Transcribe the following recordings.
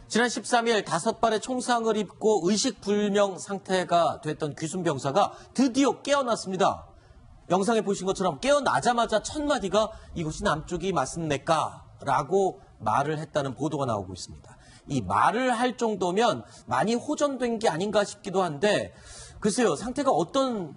지난 13일 5발의 총상을 입고 의식불명 상태가 됐던 귀순 병사가 드디어 깨어났습니다. 영상에 보신 것처럼 깨어나자마자 첫 마디가 이곳이 남쪽이 맞습니까?라고 말을 했다는 보도가 나오고 있습니다. 이 말을 할 정도면 많이 호전된 게 아닌가 싶기도 한데 글쎄요, 상태가 어떤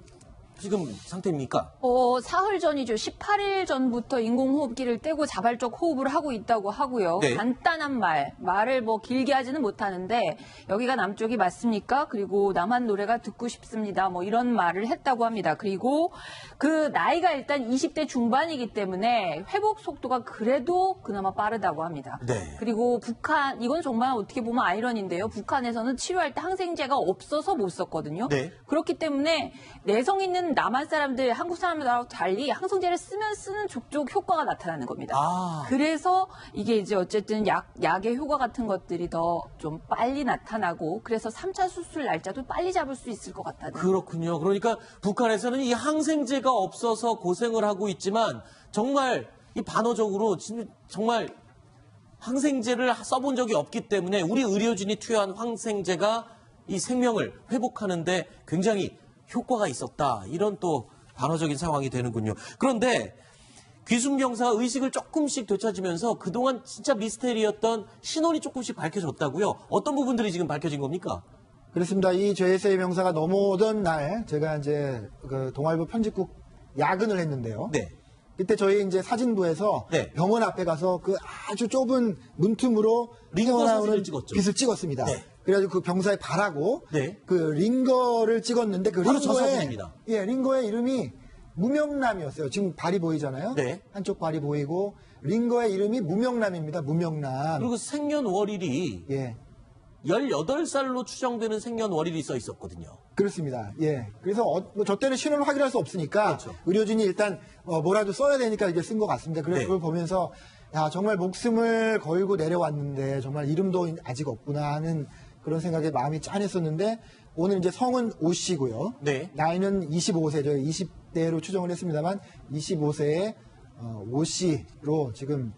지금 상태입니까? 사흘 전이죠. 18일 전부터 인공호흡기를 떼고 자발적 호흡을 하고 있다고 하고요. 네. 간단한 말을 뭐 길게 하지는 못하는데 여기가 남쪽이 맞습니까? 그리고 남한 노래가 듣고 싶습니다. 뭐 이런 말을 했다고 합니다. 그리고 그 나이가 일단 20대 중반이기 때문에 회복 속도가 그래도 그나마 빠르다고 합니다. 네. 그리고 북한, 이건 정말 어떻게 보면 아이러니인데요. 북한에서는 치료할 때 항생제가 없어서 못 썼거든요. 네. 그렇기 때문에 내성 있는 남한 사람들, 한국 사람들하고 달리 항생제를 쓰면 쓰는 족족 효과가 나타나는 겁니다. 그래서 이게 이제 어쨌든 약의 효과 같은 것들이 더 좀 빨리 나타나고 그래서 3차 수술 날짜도 빨리 잡을 수 있을 것 같다는. 그렇군요. 그러니까 북한에서는 이 항생제가 없어서 고생을 하고 있지만 정말 이 반어적으로 정말 항생제를 써본 적이 없기 때문에 우리 의료진이 투여한 항생제가 이 생명을 회복하는데 굉장히 효과가 있었다. 이런 또 반어적인 상황이 되는군요. 그런데 귀순 병사가 의식을 조금씩 되찾으면서 그동안 진짜 미스테리였던 신원이 조금씩 밝혀졌다고요? 어떤 부분들이 지금 밝혀진 겁니까? 그렇습니다. 이 JSA 병사가 넘어오던 날 제가 이제 그 동아일보 편집국 야근을 했는데요. 네. 이때 저희 이제 사진부에서 네. 병원 앞에 가서 그 아주 좁은 문틈으로 링거 튀어나오는 사진을 찍었죠. 빛을 찍었습니다. 네. 그래가지고 그 병사의 발하고 네. 그 링거를 찍었는데 그 바로 저 링거의 사진입니다. 링거의 이름이 무명남이었어요. 지금 발이 보이잖아요. 네. 한쪽 발이 보이고 링거의 이름이 무명남입니다. 무명남. 그리고 생년월일이 예. 18살로 추정되는 생년월일이 써 있었거든요. 그렇습니다. 예. 그래서 저 때는 신원을 확인할 수 없으니까 그렇죠. 의료진이 일단 뭐라도 써야 되니까 이게 쓴 것 같습니다. 그래서 네. 그걸 보면서 야 정말 목숨을 걸고 내려왔는데 정말 이름도 아직 없구나 하는 그런 생각에 마음이 짠했었는데 오늘 이제 성은 오 씨고요. 네. 나이는 25세죠. 20대로 추정을 했습니다만 25세의 오 씨로 지금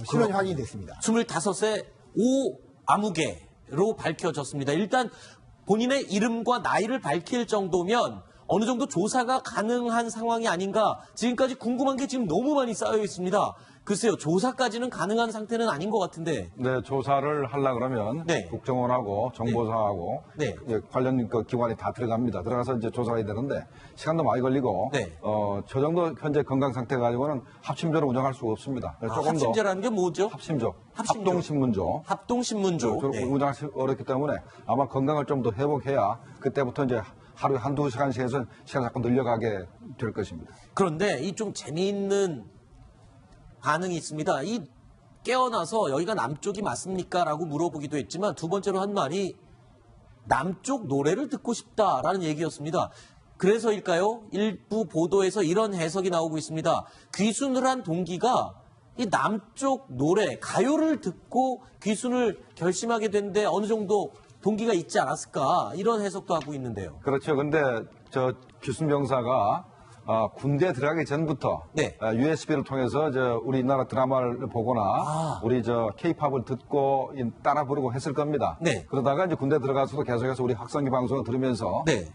신원이 확인이 됐습니다. 25세 오 아무개로 밝혀졌습니다. 일단 본인의 이름과 나이를 밝힐 정도면 어느 정도 조사가 가능한 상황이 아닌가. 지금까지 궁금한 게 지금 너무 많이 쌓여 있습니다. 글쎄요, 조사까지는 가능한 상태는 아닌 것 같은데. 네, 조사를 하려 그러면 네. 국정원하고 정보사하고 네. 관련 그 기관이 다 들어갑니다. 들어가서 이제 조사를 해야 되는데 시간도 많이 걸리고 네. 저 정도 현재 건강 상태 가지고는 합심조를 운영할 수가 없습니다. 조금 합심제라는 게 뭐죠? 합심조, 합심조. 합동신문조. 합동신문조. 네. 운영하기 어렵기 때문에 아마 건강을 좀 더 회복해야 그때부터 이제 하루에 한두 시간씩 해서 시간을 자꾸 늘려가게 될 것입니다. 그런데 이 좀 재미있는 반응이 있습니다. 이 깨어나서 여기가 남쪽이 맞습니까? 라고 물어보기도 했지만 두 번째로 한 말이 남쪽 노래를 듣고 싶다라는 얘기였습니다. 그래서일까요? 일부 보도에서 이런 해석이 나오고 있습니다. 귀순을 한 동기가 이 남쪽 노래, 가요를 듣고 귀순을 결심하게 된데 어느 정도 동기가 있지 않았을까? 이런 해석도 하고 있는데요. 그렇죠. 근데 저 귀순 병사가 군대 들어가기 전부터 네. USB를 통해서 우리나라 드라마를 보거나 우리 K-팝을 듣고 따라 부르고 했을 겁니다. 네. 그러다가 이제 군대 들어가서도 계속해서 우리 확성기 방송을 들으면서 네.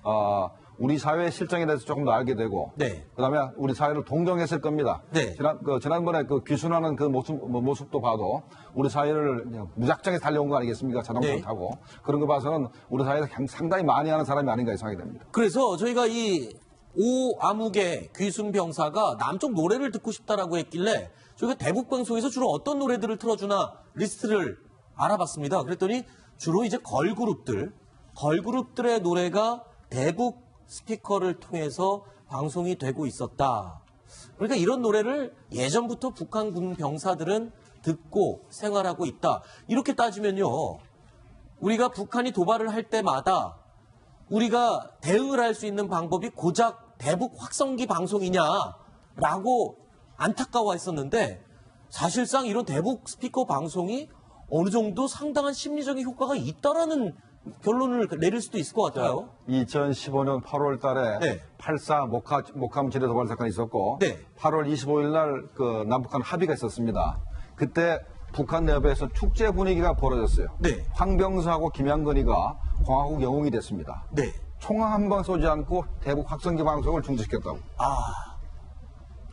우리 사회의 실정에 대해서 조금 더 알게 되고 네. 그다음에 우리 사회를 동경했을 겁니다. 네. 지난번에 그 귀순하는 그 모습도 봐도 우리 사회를 그냥 무작정에 달려온 거 아니겠습니까? 자동차를 네. 타고 그런 거 봐서는 우리 사회에서 상당히 많이 하는 사람이 아닌가 예상이 됩니다. 그래서 저희가 이 오 아무개 귀순 병사가 남쪽 노래를 듣고 싶다라고 했길래 저희가 대북 방송에서 주로 어떤 노래들을 틀어주나 리스트를 알아봤습니다. 그랬더니 주로 이제 걸그룹들의 노래가 대북 스피커를 통해서 방송이 되고 있었다. 그러니까 이런 노래를 예전부터 북한군 병사들은 듣고 생활하고 있다. 이렇게 따지면요, 우리가 북한이 도발을 할 때마다 우리가 대응을 할 수 있는 방법이 고작 대북 확성기 방송이냐라고 안타까워했었는데 사실상 이런 대북 스피커 방송이 어느 정도 상당한 심리적인 효과가 있다라는 결론을 내릴 수도 있을 것 같아요. 2015년 8월 달에 네. 8.4 목함 지뢰 도발 사건이 있었고 네. 8월 25일 날 그 남북한 합의가 있었습니다. 그때 북한 내부에서 축제 분위기가 벌어졌어요. 네. 황병수하고 김양건이가 공화국 영웅이 됐습니다. 네. 총 한 방 쏘지 않고 대북 확성기 방송을 중지시켰다고.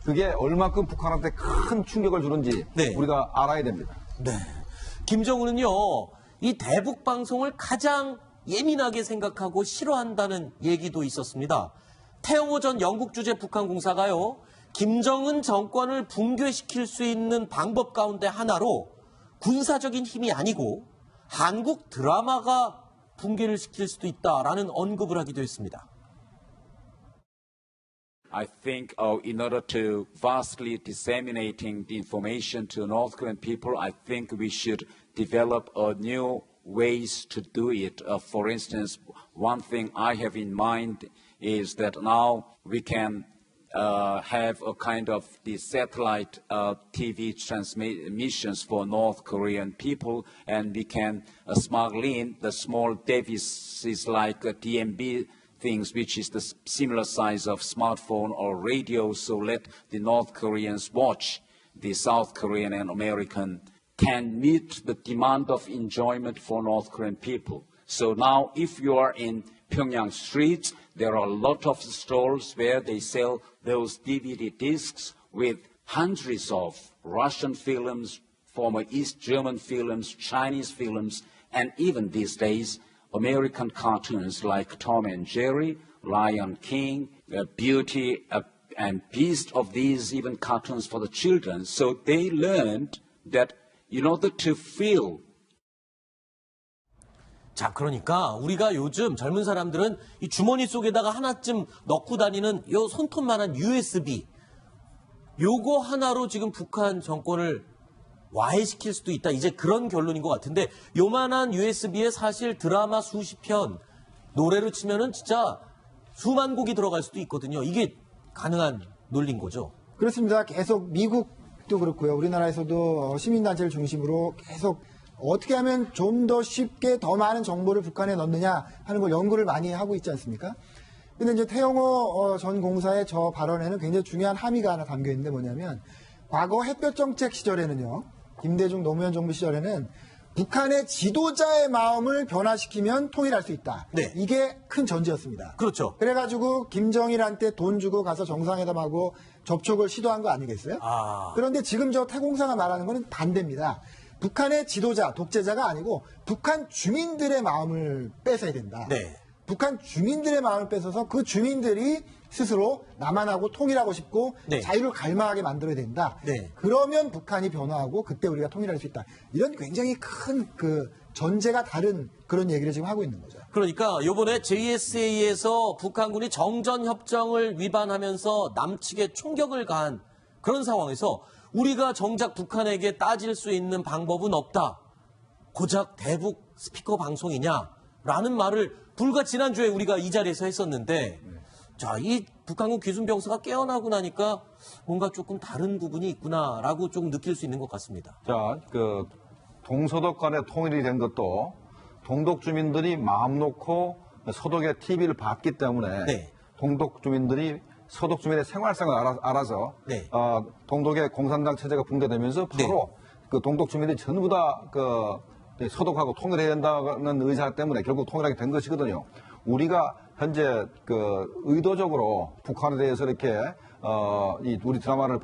그게 얼마큼 북한한테 큰 충격을 주는지 네. 우리가 알아야 됩니다. 네. 김정은은요, 이 대북 방송을 가장 예민하게 생각하고 싫어한다는 얘기도 있었습니다. 태영호 전 영국 주재 북한 공사가요, 김정은 정권을 붕괴시킬 수 있는 방법 가운데 하나로 군사적인 힘이 아니고 한국 드라마가 붕괴를 시킬 수도 있다라는 언급을 하기도 했습니다. I think in order to vastly disseminating the information to North Korean people, I think we should develop new ways to do it. For instance, one thing I have in mind is that now we can have a kind of the satellite TV transmissions for North Korean people, and we can smuggle in the small devices like DMB things, which is the similar size of smartphone or radio, so let the North Koreans watch the South Korean and American can meet the demand of enjoyment for North Korean people. So now if you are in Pyongyang streets, there are a lot of stalls where they sell those DVD discs with hundreds of Russian films, former East German films, Chinese films, and even these days, American cartoons like Tom and Jerry, Lion King, Beauty and Beast, of these even cartoons for the children. So they learned that in order to feel. 자, 그러니까 우리가 요즘 젊은 사람들은 이 주머니 속에다가 하나쯤 넣고 다니는 요 손톱만한 USB, 요거 하나로 지금 북한 정권을 와해시킬 수도 있다. 이제 그런 결론인 것 같은데, 요만한 USB에 사실 드라마 수십 편, 노래로 치면은 진짜 수만 곡이 들어갈 수도 있거든요. 이게 가능한 논리인 거죠. 그렇습니다. 계속 미국도 그렇고요. 우리나라에서도 시민단체를 중심으로 계속 어떻게 하면 좀 더 쉽게 더 많은 정보를 북한에 넣느냐 하는 걸 연구를 많이 하고 있지 않습니까? 근데 이제 태영호 전 공사의 저 발언에는 굉장히 중요한 함의가 하나 담겨 있는데 뭐냐면, 과거 햇볕 정책 시절에는요, 김대중 노무현 정부 시절에는 북한의 지도자의 마음을 변화시키면 통일할 수 있다. 네. 이게 큰 전제였습니다. 그렇죠. 그래가지고 김정일한테 돈 주고 가서 정상회담하고 접촉을 시도한 거 아니겠어요? 그런데 지금 저 태공사가 말하는 거는 반대입니다. 북한의 지도자, 독재자가 아니고 북한 주민들의 마음을 뺏어야 된다. 네. 북한 주민들의 마음을 뺏어서 그 주민들이 스스로 남한하고 통일하고 싶고 네. 자유를 갈망하게 만들어야 된다. 네. 그러면 북한이 변화하고 그때 우리가 통일할 수 있다. 이런 굉장히 큰 그 전제가 다른 그런 얘기를 지금 하고 있는 거죠. 그러니까 요번에 JSA에서 북한군이 정전협정을 위반하면서 남측에 총격을 가한 그런 상황에서 우리가 정작 북한에게 따질 수 있는 방법은 없다. 고작 대북 스피커 방송이냐라는 말을 불과 지난주에 우리가 이 자리에서 했었는데, 자, 이 북한군 귀순병사가 깨어나고 나니까 뭔가 조금 다른 부분이 있구나라고 좀 느낄 수 있는 것 같습니다. 자, 그 동서독 간의 통일이 된 것도 동독 주민들이 마음 놓고 서독의 TV를 봤기 때문에 네. 동독 주민들이 서독 주민의 생활상을 알아서 네. 동독의 공산당 체제가 붕괴되면서 바로 그 동독 주민들이 전부 다 그 서독하고 통일해야 된다는 의사 때문에 결국 통일하게 된 것이거든요. 우리가 현재 그 의도적으로 북한에 대해서 이렇게 이 우리 드라마를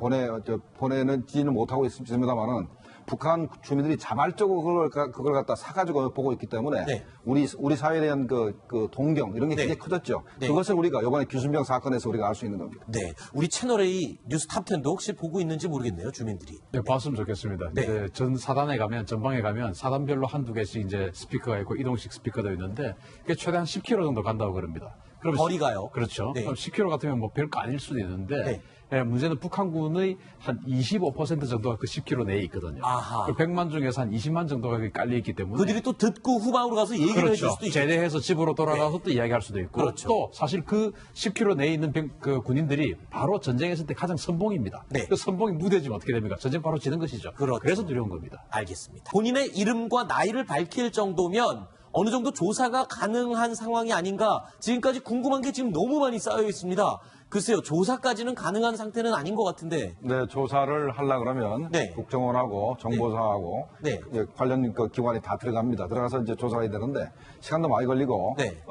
보내는지는 못하고 있습니다만은 북한 주민들이 자발적으로 그걸 갖다 사가지고 보고 있기 때문에 네. 우리 사회에 대한 그 동경 이런 게 네. 굉장히 커졌죠. 네. 그것을 우리가 이번에 귀순병 사건에서 우리가 알 수 있는 겁니다. 네, 우리 채널A 뉴스 탑10도 혹시 보고 있는지 모르겠네요, 주민들이. 네, 봤으면 좋겠습니다. 네. 이제 전 사단에 가면, 전방에 가면 사단별로 한두 개씩 이제 스피커가 있고 이동식 스피커도 있는데, 그게 최대한 10km 정도 간다고 그럽니다. 그럼 거리가요? 그렇죠. 네. 그럼 10km 같으면 뭐 별거 아닐 수도 있는데, 네. 예, 문제는 북한군의 한 25% 정도가 그 10km 내에 있거든요. 아하. 그 100만 중에서 한 20만 정도가 거기 깔려 있기 때문에. 그들이 또 듣고 후방으로 가서 얘기를 해줄 그렇죠. 수도 있고. 제대해서 집으로 돌아가서 또 이야기할 수도 있고. 그렇죠. 또 사실 그 10km 내에 있는 그 군인들이 바로 전쟁했을 때 가장 선봉입니다. 네. 그 선봉이 무뎌지면 어떻게 됩니까? 전쟁 바로 지는 것이죠. 그렇죠. 그래서 두려운 겁니다. 알겠습니다. 본인의 이름과 나이를 밝힐 정도면 어느 정도 조사가 가능한 상황이 아닌가. 지금까지 궁금한 게 지금 너무 많이 쌓여 있습니다. 글쎄요, 조사까지는 가능한 상태는 아닌 것 같은데. 네, 조사를 하려고 그러면 네. 국정원하고 정보사하고 네. 이제 관련 그 기관이 다 들어갑니다. 들어가서 이제 조사해야 되는데 시간도 많이 걸리고 네.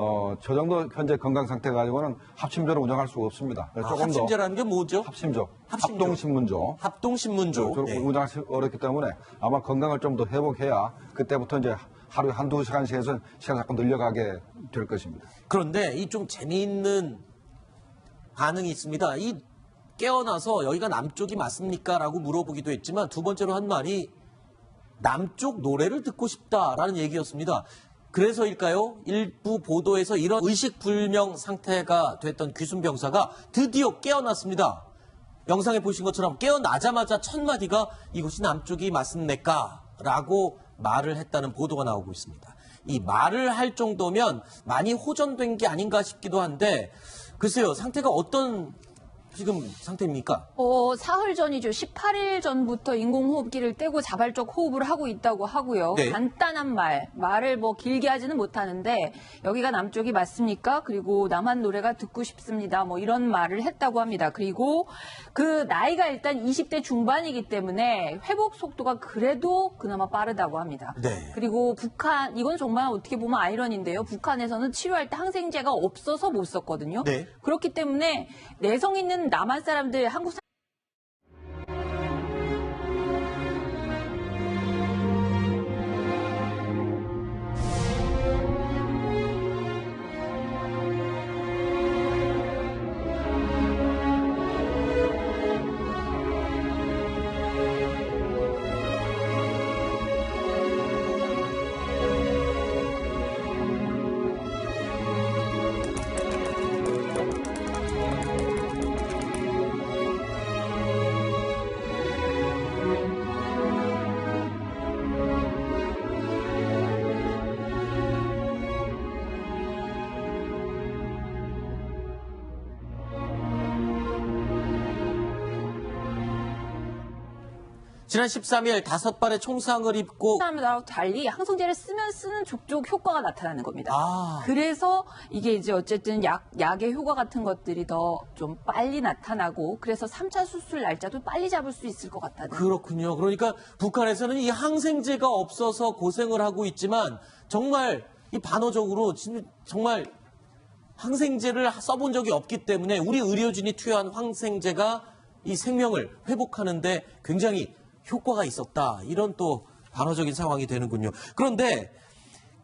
저 정도 현재 건강 상태 가지고는 합심조를 운영할 수가 없습니다. 그래서 조금 합심제라는 게 뭐죠? 더 합심조, 합심조. 합동신문조. 합동신문조. 저 네. 운영하기 어렵기 때문에 아마 건강을 좀 더 회복해야 그때부터 이제 하루에 한두 시간씩 해서 시간을 자꾸 늘려가게 될 것입니다. 그런데 이 좀 재미있는 반응이 있습니다. 이 깨어나서 여기가 남쪽이 맞습니까? 라고 물어보기도 했지만 두 번째로 한 말이 남쪽 노래를 듣고 싶다라는 얘기였습니다. 그래서일까요? 일부 보도에서 이런 의식불명 상태가 됐던 귀순병사가 드디어 깨어났습니다. 영상에 보신 것처럼 깨어나자마자 첫 마디가 이곳이 남쪽이 맞습니까? 라고 말을 했다는 보도가 나오고 있습니다. 이 말을 할 정도면 많이 호전된 게 아닌가 싶기도 한데 글쎄요, 상태가 어떤 지금 상태입니까? 사흘 전이죠. 18일 전부터 인공호흡기를 떼고 자발적 호흡을 하고 있다고 하고요. 네. 간단한 말을 뭐 길게 하지는 못하는데 여기가 남쪽이 맞습니까? 그리고 남한 노래가 듣고 싶습니다. 뭐 이런 말을 했다고 합니다. 그리고 그 나이가 일단 20대 중반이기 때문에 회복 속도가 그래도 그나마 빠르다고 합니다. 네. 그리고 북한, 이건 정말 어떻게 보면 아이러니인데요. 북한에서는 치료할 때 항생제가 없어서 못 썼거든요. 네. 그렇기 때문에 내성 있는 남한 사람들, 한국 사람들 지난 13일 5발의 총상을 입고 사람들하고 달리 항생제를 쓰면 쓰는 족족 효과가 나타나는 겁니다. 아. 그래서 이게 이제 어쨌든 약의 효과 같은 것들이 더 좀 빨리 나타나고 그래서 3차 수술 날짜도 빨리 잡을 수 있을 것 같다는. 그렇군요. 그러니까 북한에서는 이 항생제가 없어서 고생을 하고 있지만 정말 이 반어적으로 정말 항생제를 써본 적이 없기 때문에 우리 의료진이 투여한 항생제가 이 생명을 회복하는데 굉장히 효과가 있었다. 이런 또 반어적인 상황이 되는군요. 그런데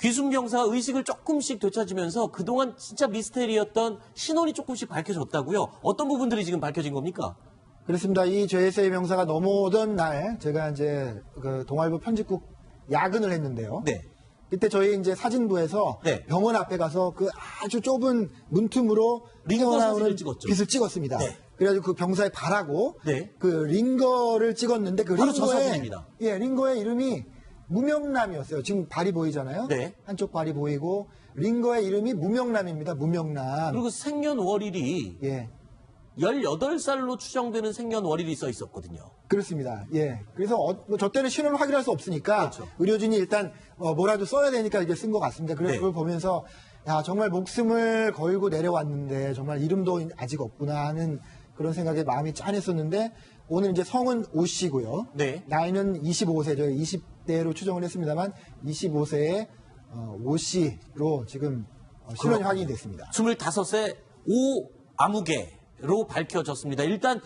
귀순병사 의식을 조금씩 되찾으면서 그동안 진짜 미스테리였던 신원이 조금씩 밝혀졌다고요. 어떤 부분들이 지금 밝혀진 겁니까? 그렇습니다. 이 JSA 병사가 넘어오던 날 제가 이제 그 동아일보 편집국 야근을 했는데요. 네. 그때 저희 이제 사진부에서 네. 병원 앞에 가서 그 아주 좁은 문틈으로 링거 튀어나오는 사진을 찍었죠. 빛을 찍었습니다. 네. 그래가지고 그 병사의 발하고 네. 그 링거를 찍었는데 그 바로 저 링거의 사진입니다. 링거의 이름이 무명남이었어요. 지금 발이 보이잖아요. 네. 한쪽 발이 보이고 링거의 이름이 무명남입니다. 무명남. 그리고 생년월일이 예. 18살로 추정되는 생년월일이 써 있었거든요. 그렇습니다. 예. 그래서 저 때는 신원을 확인할 수 없으니까 그렇죠. 의료진이 일단 뭐라도 써야 되니까 이게 쓴 것 같습니다. 그래서 네. 그걸 보면서 야 정말 목숨을 걸고 내려왔는데 정말 이름도 아직 없구나 하는 그런 생각에 마음이 짠했었는데 오늘 이제 성은 오 씨고요. 네. 나이는 25세죠. 20대로 추정을 했습니다만 25세의 오 씨로 지금 신원이 확인이 됐습니다. 25세 오 아무개로 밝혀졌습니다. 일단